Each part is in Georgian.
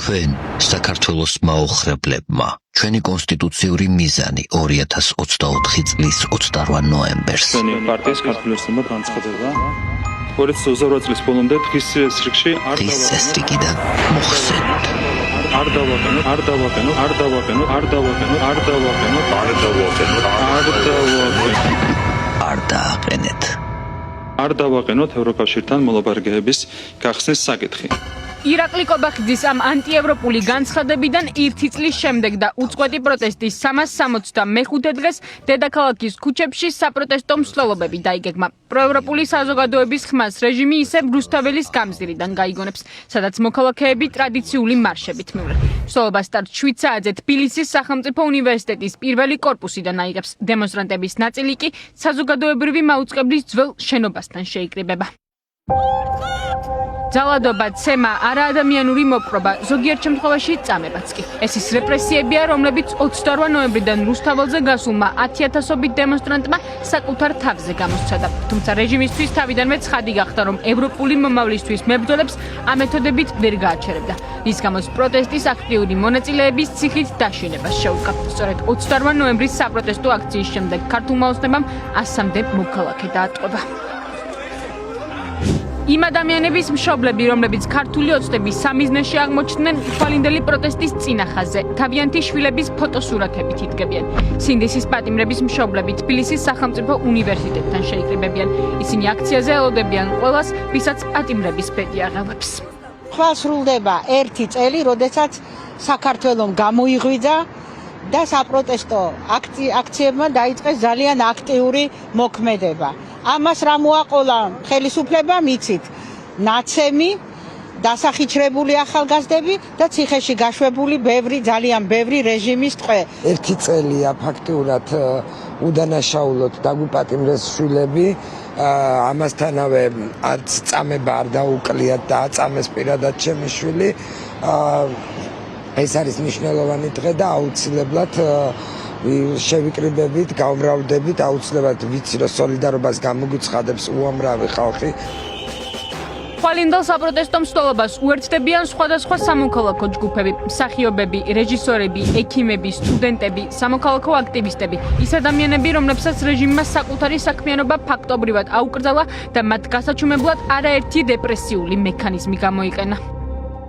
თქვენ საქართველოს მაოხრებლებმა ჩვენი კონსტიტუციური მიზანი 2024 წლის 28 ნოემბერს ჩვენი პარტიის ქართული ოცნება განცხადება 2028 წლის ბოლომდე დღის წესრიგში წესრიგიდან მოხსენოთ არ დავაყენოთ ევროკავშირთან მოლაპარაკებების გახსნის საკითხი. ირაკლი კობახიძის ამ ანტიევროპული განცხადებიდან 1 წლის შემდეგ და უწყვეტი პროტესტის 365 დღეს დედაქალაქის ქუჩებში საპროტესტო მსვლელობები დაიგეგმა. პროევროპული საზოგადოების ხმას რეჟიმი ისევ რუსთაველის გამზირიდან გაიგონებს, სადაც მოქალაქეები ტრადიციული მარშებით მივლენ. მსვლელობა სტარტს 7 საათზე თბილისის სახელმწიფო უნივერსიტეტის პირველი კორპუსიდან აიღებს. დემონსტრანტების ნაწილი კი საზოგადოებრივი მაუწყებლის ძველ შენობასთან შეიკრიბება. ძალადობა, ცემა, არაადამიანური მოპყრობა, ზოგიერთ შემთხვევაში წამებაც კი. ეს ის რეპრესიებია, რომლებიც 28 ნოემბრიდან რუსთაველზე გასულმა 10,000-ობით დემონსტრანტმა საკუთარ თავზე გამოსცადა. თუმცა რეჟიმისთვის თავიდანვე ცხადი გახდა, რომ ევროპული მომავლისთვის მებრძოლებს ამ მეთოდებით ვერ გააჩერებდა. რის გამოც პროტესტის აქტიური მონაწილეების ციხით დაშინებას შეუდგა. სწორედ 28 ნოემბრის საპროტესტო აქციის შემდეგ ქართულმა ოცნებამ 100-მდე მოქალაქე დაატყვევა. იმ ადამიანების მშობლები, რომლებიც ქართული ოცნების სამიზნეში აღმოჩნდნენ, თვალინდელი პროტესტის წინახაზე, თავიანთი შვილების ფოტოსურათებით იდგებიან. სინდისის პატიმრების მშობლები თბილისის სახელმწიფო უნივერსიტეტთან შეიკრიბებიან. ისინი აქციაზე ელოდებიან ყველას, ვისაც პატიმრების ბედი აღელვებს. ხვალ სრულდება 1 წელი, როდესაც საქართველომ გამოიღვიძა და საპროტესტო აქციებმა დაიწყეს ძალიან აქტიური მოქმედება. ამას რა მოაყოლა ხელისუფლებამ იცით, ნაცემი, დასახიჩრებული ახალგაზრდები და ციხეში გაშვებული ძალიან ბევრი რეჟიმის ტყვე. 1 წელია ფაქტიურად უდანაშაულოდ დაგვიპატიმრეს შვილები, ამასთანავე არც წამება არ დაუკლიათ და აწამეს პირადად ჩემი შვილი. ეს არის მნიშვნელოვანი დღე და აუცილებლად შევიკრიბებით, გავმრავლდებით, აუცილებლად ვიცი, რომ სოლიდარობას გამოგვიცხადებს უამრავი ხალხი. თვალინდელ საპროტესტო მსვლელობას უერთდებიან სხვადასხვა სამოქალაქო ჯგუფები, მსახიობები, რეჟისორები, ექიმები, სტუდენტები, სამოქალაქო აქტივისტები, ის ადამიანები, რომლებსაც რეჟიმმა საკუთარი საქმიანობა ფაქტობრივად აუკრძალა და მათ გასაჩუმებლად არაერთი რეპრესიული მექანიზმი გამოიყენა.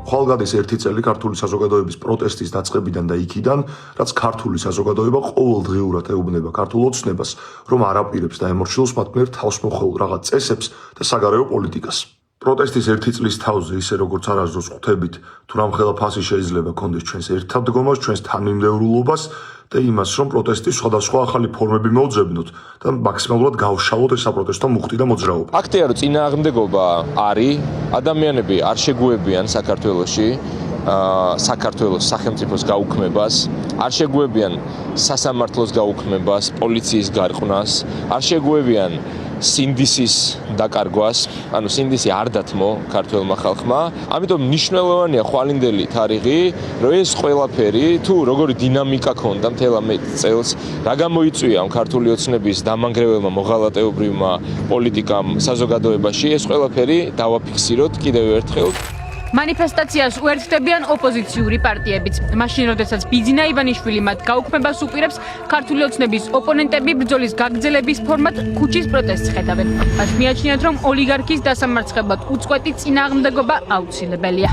ხვალგადის 1 წელი ქართული საზოგადოების პროტესტის დაწყებიდან და იქიდან, რაც ქართული საზოგადოება ყოველდღიურად ეუბნება ქართულ ოცნებას, რომ არ აპირებს და ემორჩილებს მათ მიერ თავსმოხეულ რაღაც წესებს და საგარეო პოლიტიკას. პროტესტის 1 წლის თავზე, ისე როგორც არასდროს ხვდებით, თუ რამხელა ფასი შეიძლება კონდეს ჩვენს ერთადდგომას, ჩვენს თანმიმდევრულობას და იმას, რომ პროტესტის სხვადასხვა ახალი ფორმები მოძებნოთ და მაქსიმალურად გავშალოთ ეს საპროტესტო მუხტი და მოძრაობა. ფაქტია, რომ წინააღმდეგობა არის, ადამიანები არ შეგუებიან საქართველოში საქართველოს სახელმწიფოს გაუქმებას, არ შეგუებიან სასამართლოს გაუქმებას, პოლიციის გარყვნას, არ შეგუებიან სინდისის დაკარგვას, ანუ სინდისი არ დათმო ქართველმა ხალხმა. ამიტომ მნიშვნელოვანია ხვალინდელი თარიღი, რომ ეს ყველაფერი თუ როგორი დინამიკა ქონდა მთელ ამ წელს, რა გამოიწვია ქართული ოცნების დამანგრეველმა მოღალატეობრივმა პოლიტიკამ საზოგადოებაში, ეს ყველაფერი დავაფიქსიროთ კიდევ ერთხელ. მანიფესტაციას უერთდებიან ოპოზიციური პარტიებიც. მაშინ, როდესაც ბიძინა ივანიშვილი მათ გაუქმებას უპირებს, ქართული ოცნების ოპონენტები ბრძოლის გაგრძელების ფორმატ ქუჩის პროტესტს ხედავენ. მათ მიაჩნიათ, რომ ოლიგარქის დასამარცხებლად უწყვეტი წინააღმდეგობა აუცილებელია.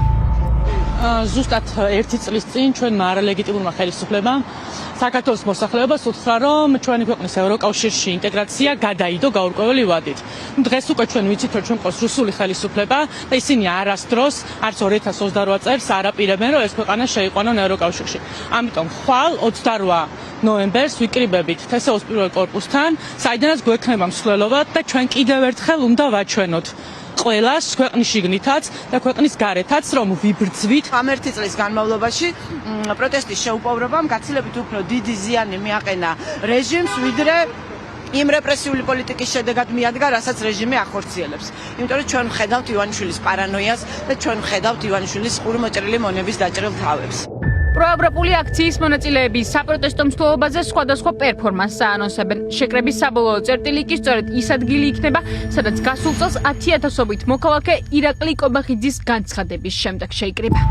ზუსტად 1 წლის წინ ჩვენმა არალეგიტიმურმა ხელისუფლებამ საქართველოს მოსახლეობას უთხრა, რომ ჩვენი ქვეყნის ევროკავშირში ინტეგრაცია გადაიდო გაურკვეველი ვადით. დღეს უკვე ჩვენ ვიცით, რომ ჩვენ ყავს რუსული ხელისუფლება და ისინი არასდროს არც 2028 წელს არ აპირებენ, რომ ეს ქვეყანა შეიყვანონ ევროკავშირში. ამიტომ ხვალ 28 ნოემბერს ვიკრიბებით თსოს პირველ კორპუსთან, საიდანაც გვექნება მსვლელობა და ჩვენ კიდევ ერთხელ უნდა ვაჩვენოთ ყველას ქვეყნის შიგნითაც და ქვეყნის გარეთაც, რომ ვიბრძვით. ამ 1 წლის განმავლობაში პროტესტის შეუპოვრობამ გაცილებით უფრო დიდი ზიანი მიაყენა რეჟიმს, ვიდრე იმ რეპრესიული პოლიტიკის შედეგად მიადგა, რასაც რეჟიმი ახორციელებს. იმიტომ რომ ჩვენ ვხედავთ ივანიშვილის პარანოიას და ჩვენ ვხედავთ ივანიშვილის ყური მოჭრილი მონების დაჭრილ თავებს. პროევროპული აქციის მონაწილეები საპროტესტო მსვლელობაზე სხვადასხვა პერფორმანსს აანონსებენ. შეკრების საბოლოო წერტილი კი სწორედ ის ადგილი იქნება, სადაც გასულ წელს 10,000-ობით მოქალაქე ირაკლი კობახიძის განცხადების შემდეგ შეიკრიბა.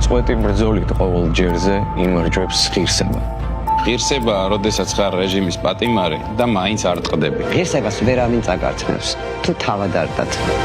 წვეტი ბრძოლით ყოველ ჯერზე იმარჯვებს ღირსება. ღირსება, როდესაც ხარ რეჟიმის პატიმარი და მაინც არ ტყდები. ღირსებას ვერავინ წაგაცნობს, თუ თავად არ დაწნევ.